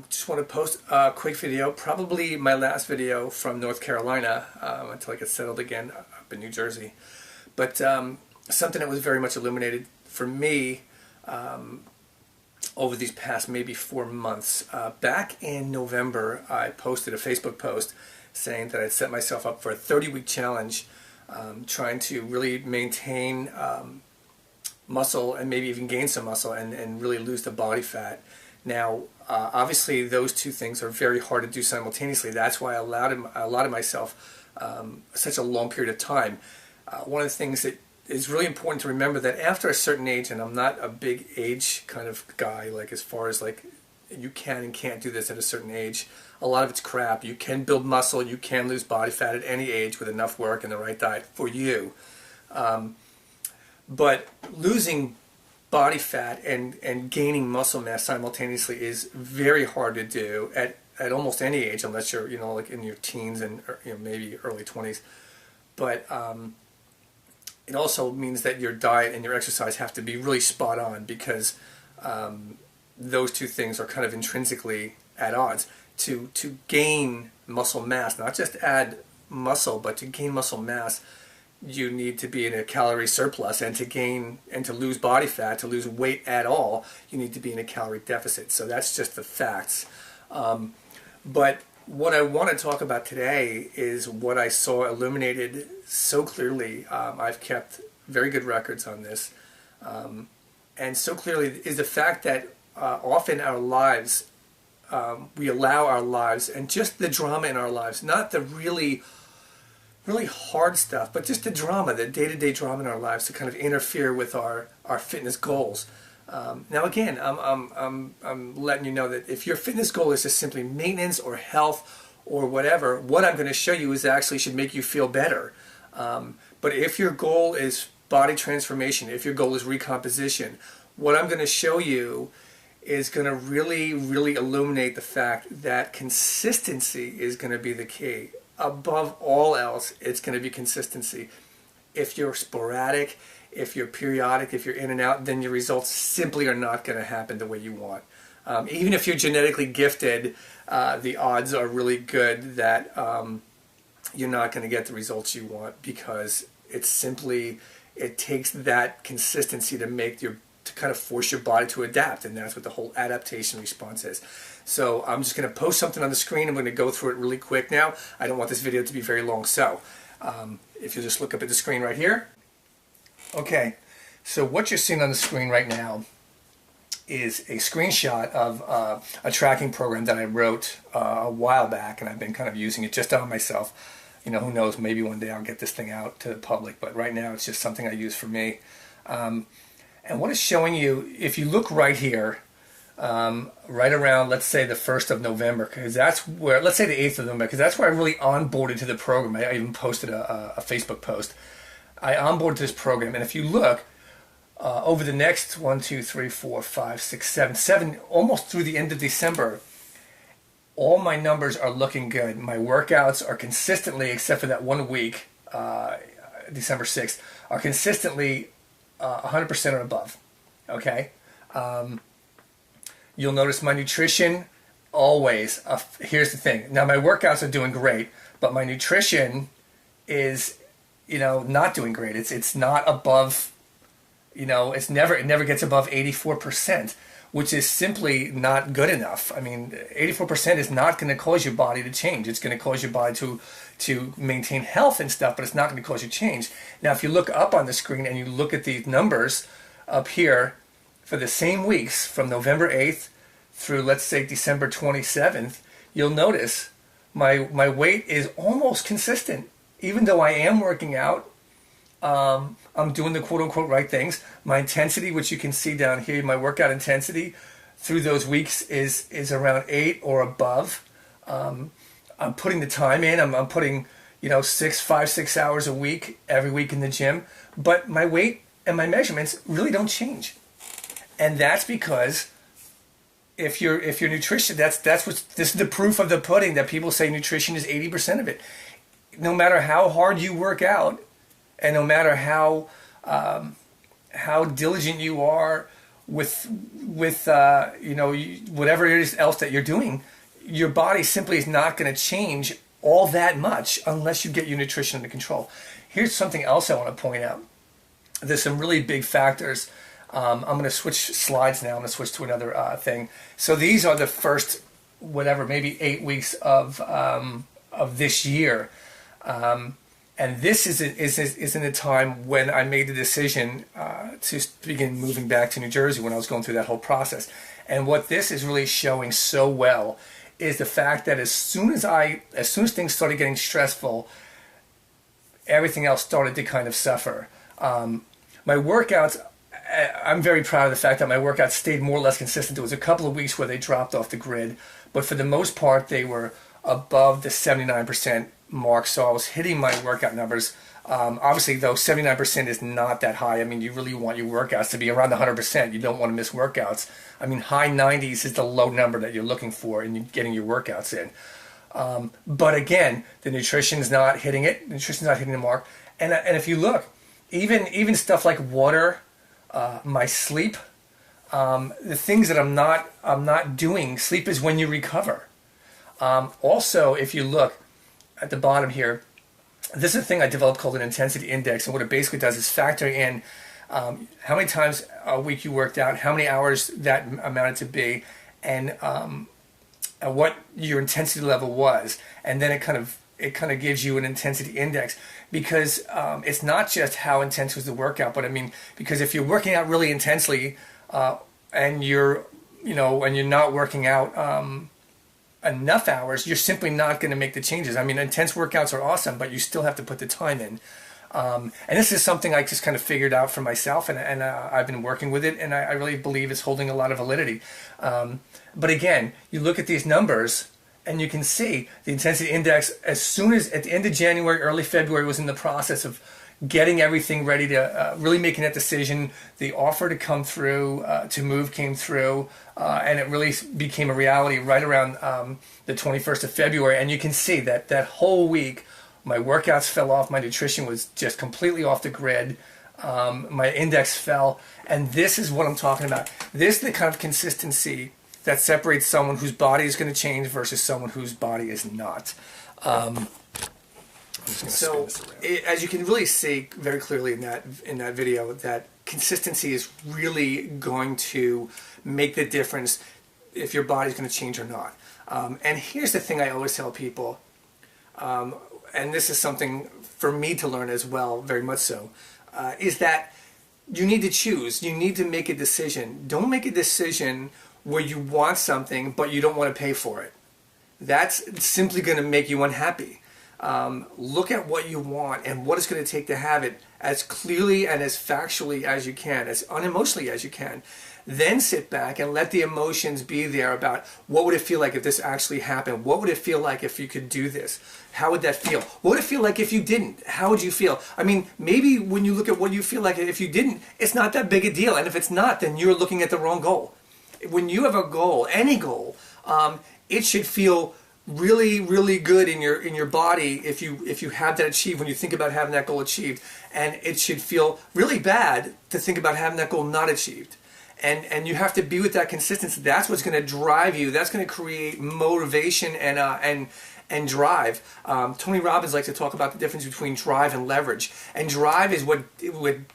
Just want to post a quick video, probably my last video from North Carolina until I get settled again up in New Jersey. But something that was very much illuminated for me over these past maybe 4 months. Back in November, I posted a Facebook post saying that I'd set myself up for a 30-week challenge, trying to really maintain muscle and maybe even gain some muscle and really lose the body fat. Now, obviously, those two things are very hard to do simultaneously. That's why I allotted myself such a long period of time. One of the things that is really important to remember that after a certain age, and I'm not a big age kind of guy, like as far as like you can and can't do this at a certain age. A lot of it's crap. You can build muscle, you can lose body fat at any age with enough work and the right diet for you. But losing body fat and gaining muscle mass simultaneously is very hard to do at almost any age, unless you're like in your teens and maybe early 20s. But it also means that your diet and your exercise have to be really spot on, because those two things are kind of intrinsically at odds. To gain muscle mass, not just add muscle, but to gain muscle mass, you need to be in a calorie surplus, and to lose body fat, to lose weight at all, you need to be in a calorie deficit. So that's just the facts. But what I want to talk about today is what I saw illuminated so clearly. I've kept very good records on this, and so clearly is the fact that often our lives, we allow our lives and just the drama in our lives, not the really hard stuff, but just the drama, the day-to-day drama in our lives, to kind of interfere with our fitness goals. Now again, I'm letting you know that if your fitness goal is just simply maintenance or health or whatever, what I'm going to show you is actually should make you feel better. But if your goal is body transformation, if your goal is recomposition, what I'm going to show you is going to really illuminate the fact that consistency is going to be the key. Above all else, it's going to be consistency. If you're sporadic, if you're periodic, if you're in and out, then your results simply are not going to happen the way you want. Even if you're genetically gifted, the odds are really good that you're not going to get the results you want, because it takes that consistency to kind of force your body to adapt, and that's what the whole adaptation response is. So I'm just going to post something on the screen. I'm going to go through it really quick now. I don't want this video to be very long, so if you just look up at the screen right here. Okay, so what you're seeing on the screen right now is a screenshot of a tracking program that I wrote a while back, and I've been kind of using it just on myself. Who knows, maybe one day I'll get this thing out to the public, but right now it's just something I use for me. And what it's showing you, if you look right here, right around, let's say, the 1st of November, because that's where, let's say the 8th of November, because that's where I really onboarded to the program. I even posted a Facebook post. I onboarded to this program, and if you look, over the next 1, 2, 3, 4, 5, 6, 7, almost through the end of December, all my numbers are looking good. My workouts are consistently, except for that 1 week, December 6th, are consistently 100% or above. Okay? You'll notice my nutrition always. Here's the thing. Now, my workouts are doing great, but my nutrition is, not doing great. It's not above, it never gets above 84%, which is simply not good enough. I mean, 84% is not going to cause your body to change. It's going to cause your body to maintain health and stuff, but it's not going to cause you change. Now, if you look up on the screen and you look at these numbers up here for the same weeks from November 8th through, let's say, December 27th, you'll notice my weight is almost consistent. Even though I am working out, I'm doing the quote-unquote right things. My intensity, which you can see down here, my workout intensity through those weeks is around 8 or above. I'm putting the time in. I'm putting 6 hours a week, every week in the gym. But my weight and my measurements really don't change. And that's because if your nutrition, this is the proof of the pudding, that people say nutrition is 80% of it. No matter how hard you work out, and no matter how diligent you are, whatever it is else that you're doing, your body simply is not going to change all that much unless you get your nutrition under control. Here's something else I want to point out. There's some really big factors. I'm going to switch slides now. I'm going to switch to another thing. So these are the first, maybe 8 weeks of this year. And this is in a time when I made the decision to begin moving back to New Jersey when I was going through that whole process. And what this is really showing so well is the fact that as soon as things started getting stressful, everything else started to kind of suffer. My workouts, I'm very proud of the fact that my workouts stayed more or less consistent. There was a couple of weeks where they dropped off the grid, but for the most part, they were above the 79% mark. So I was hitting my workout numbers. Obviously, though, 79% is not that high. I mean, you really want your workouts to be around 100%. You don't want to miss workouts. I mean, high 90s is the low number that you're looking for in getting your workouts in. But again, the nutrition's not hitting it. The nutrition's not hitting the mark. And if you look, even stuff like water, my sleep, the things that I'm not doing. Sleep is when you recover. Also, if you look at the bottom here, this is a thing I developed called an intensity index, and what it basically does is factor in how many times a week you worked out, how many hours that amounted to be, and what your intensity level was, and then it kind of gives you an intensity index, because it's not just how intense was the workout, but I mean, because if you're working out really intensely and you're not working out enough hours, you're simply not going to make the changes. I mean, intense workouts are awesome, but you still have to put the time in. And this is something I just kind of figured out for myself, and I've been working with it, and I really believe it's holding a lot of validity. But again, you look at these numbers, and you can see the intensity index, as soon as at the end of January, early February, was in the process of getting everything ready to really making that decision. The offer to come through, to move, came through, and it really became a reality right around the 21st of February. And you can see that whole week, my workouts fell off, my nutrition was just completely off the grid, my index fell, and this is what I'm talking about. This is the kind of consistency that separates someone whose body is going to change versus someone whose body is not. So, as you can really see very clearly in that video, that consistency is really going to make the difference if your body's going to change or not. And here's the thing I always tell people, and this is something for me to learn as well, very much so, is that you need to choose. You need to make a decision. Don't make a decision where you want something but you don't want to pay for it. That's simply going to make you unhappy. Look at what you want and what it's going to take to have it as clearly and as factually as you can, as unemotionally as you can. Then sit back and let the emotions be there about what would it feel like if this actually happened? What would it feel like if you could do this? How would that feel? What would it feel like if you didn't? How would you feel? I mean, maybe when you look at what you feel like if you didn't, it's not that big a deal. And if it's not, then you're looking at the wrong goal. When you have a goal, any goal, it should feel really, really good in your body if you have that achieved, when you think about having that goal achieved, and it should feel really bad to think about having that goal not achieved. And you have to be with that consistency. That's what's going to drive you. That's going to create motivation and drive. Tony Robbins likes to talk about the difference between drive and leverage. And drive is what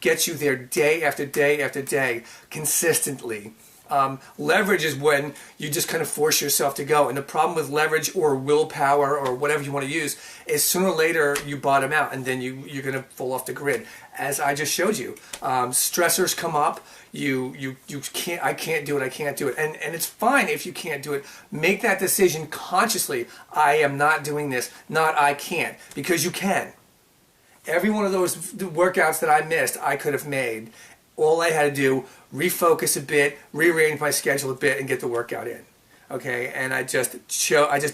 gets you there day after day after day, consistently. Leverage is when you just kind of force yourself to go. And the problem with leverage or willpower or whatever you want to use is sooner or later you bottom out and then you're going to fall off the grid. As I just showed you, stressors come up. You can't. I can't do it. I can't do it. And it's fine if you can't do it. Make that decision consciously. I am not doing this. Not I can't, because you can. Every one of those workouts that I missed, I could have made. All I had to do, refocus a bit, rearrange my schedule a bit, and get the workout in. Okay, and I just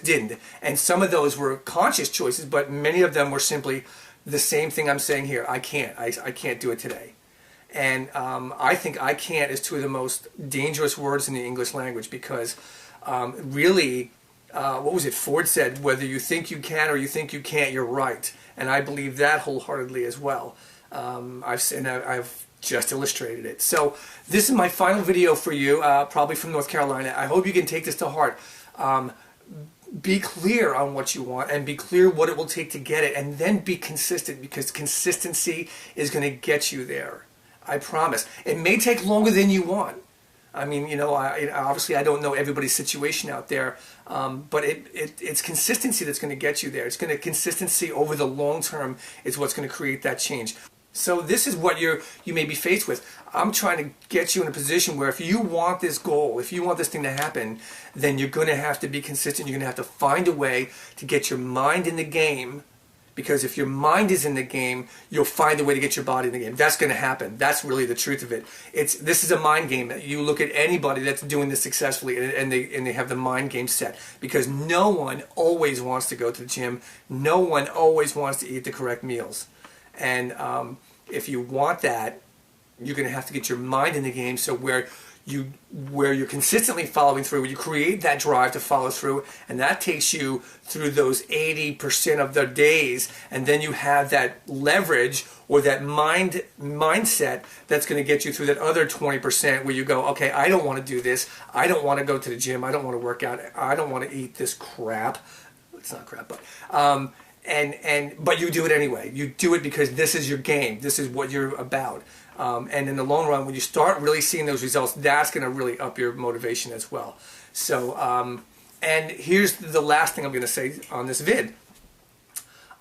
didn't. And some of those were conscious choices, but many of them were simply the same thing I'm saying here. I can't. I can't do it today. And I think I can't is two of the most dangerous words in the English language, because really, what was it? Ford said, whether you think you can or you think you can't, you're right. And I believe that wholeheartedly as well. I've just illustrated it. So this is my final video for you, probably from North Carolina. I hope you can take this to heart. Be clear on what you want and be clear what it will take to get it, and then be consistent, because consistency is going to get you there. I promise. It may take longer than you want. I mean, you know, obviously I don't know everybody's situation out there, but it's consistency that's going to get you there. It's going to consistency over the long term is what's going to create that change. So this is what you may be faced with. I'm trying to get you in a position where if you want this goal, if you want this thing to happen, then you're going to have to be consistent. You're going to have to find a way to get your mind in the game, because if your mind is in the game, you'll find a way to get your body in the game. That's going to happen. That's really the truth of it. This is a mind game. You look at anybody that's doing this successfully, and they have the mind game set, because no one always wants to go to the gym. No one always wants to eat the correct meals. And if you want that, you're going to have to get your mind in the game, so where you're consistently following through, you create that drive to follow through, and that takes you through those 80% of the days, and then you have that leverage or that mindset that's going to get you through that other 20% where you go, okay, I don't want to do this, I don't want to go to the gym, I don't want to work out, I don't want to eat this crap. It's not crap, but but you do it anyway. You do it because this is your game. This is what you're about. And in the long run, when you start really seeing those results, that's going to really up your motivation as well. So, and here's the last thing I'm going to say on this vid.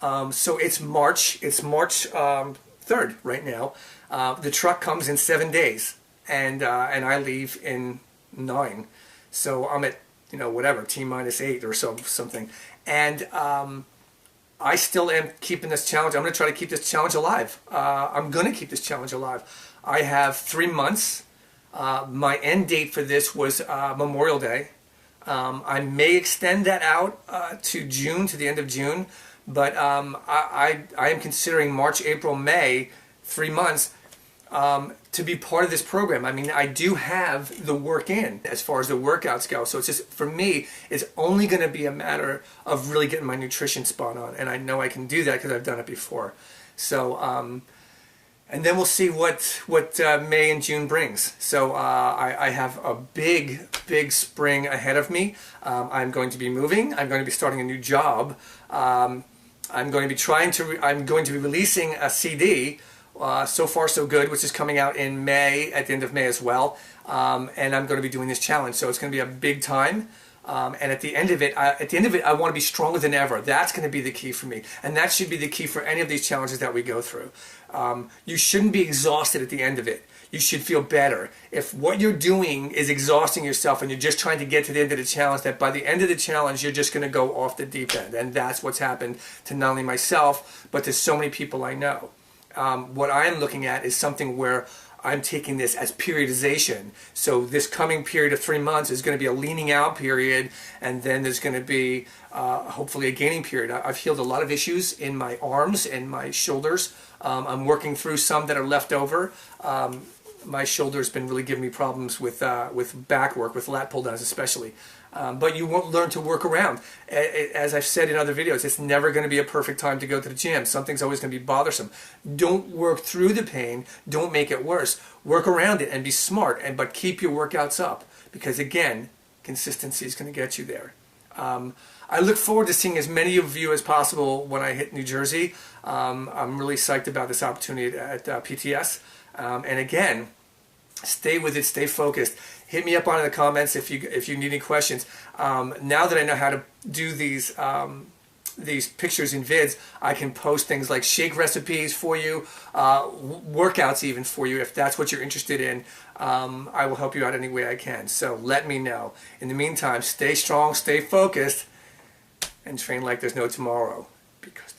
So it's March 3rd right now. The truck comes in 7 days, and I leave in 9. So I'm at, you know, whatever, T-8 or something. And I still am keeping this challenge. I'm going to try to keep this challenge alive. I'm going to keep this challenge alive. I have 3 months. My end date for this was Memorial Day. I may extend that out to June, to the end of June. But I am considering March, April, May, 3 months, to be part of this program. I mean, I do have the work in as far as the workouts go. So it's just, for me, it's only going to be a matter of really getting my nutrition spot on. And I know I can do that because I've done it before. So, and then we'll see what May and June brings. So I have a big spring ahead of me. I'm going to be moving. I'm going to be starting a new job. I'm going to be releasing a CD. So Far So Good, which is coming out in May, at the end of May as well, and I'm going to be doing this challenge, so it's going to be a big time. And at the end of it, I want to be stronger than ever. That's going to be the key for me, and that should be the key for any of these challenges that we go through. You shouldn't be exhausted at the end of it. You should feel better. If what you're doing is exhausting yourself and you're just trying to get to the end of the challenge, that by the end of the challenge you're just going to go off the deep end, and that's what's happened to not only myself but to so many people I know. What I'm looking at is something where I'm taking this as periodization. So this coming period of 3 months is going to be a leaning out period, and then there's going to be hopefully a gaining period. I've healed a lot of issues in my arms and my shoulders. I'm working through some that are left over. My shoulder's been really giving me problems with back work, with lat pull downs especially. But you won't learn to work around. As I've said in other videos, it's never going to be a perfect time to go to the gym. Something's always going to be bothersome. Don't work through the pain. Don't make it worse. Work around it and be smart, but keep your workouts up, because again, consistency is going to get you there. I look forward to seeing as many of you as possible when I hit New Jersey. I'm really psyched about this opportunity at PTS. And again, stay with it, stay focused. Hit me up on in the comments if you need any questions. Now that I know how to do these pictures and vids, I can post things like shake recipes for you, workouts even for you if that's what you're interested in. I will help you out any way I can. So let me know. In the meantime, stay strong, stay focused, and train like there's no tomorrow, because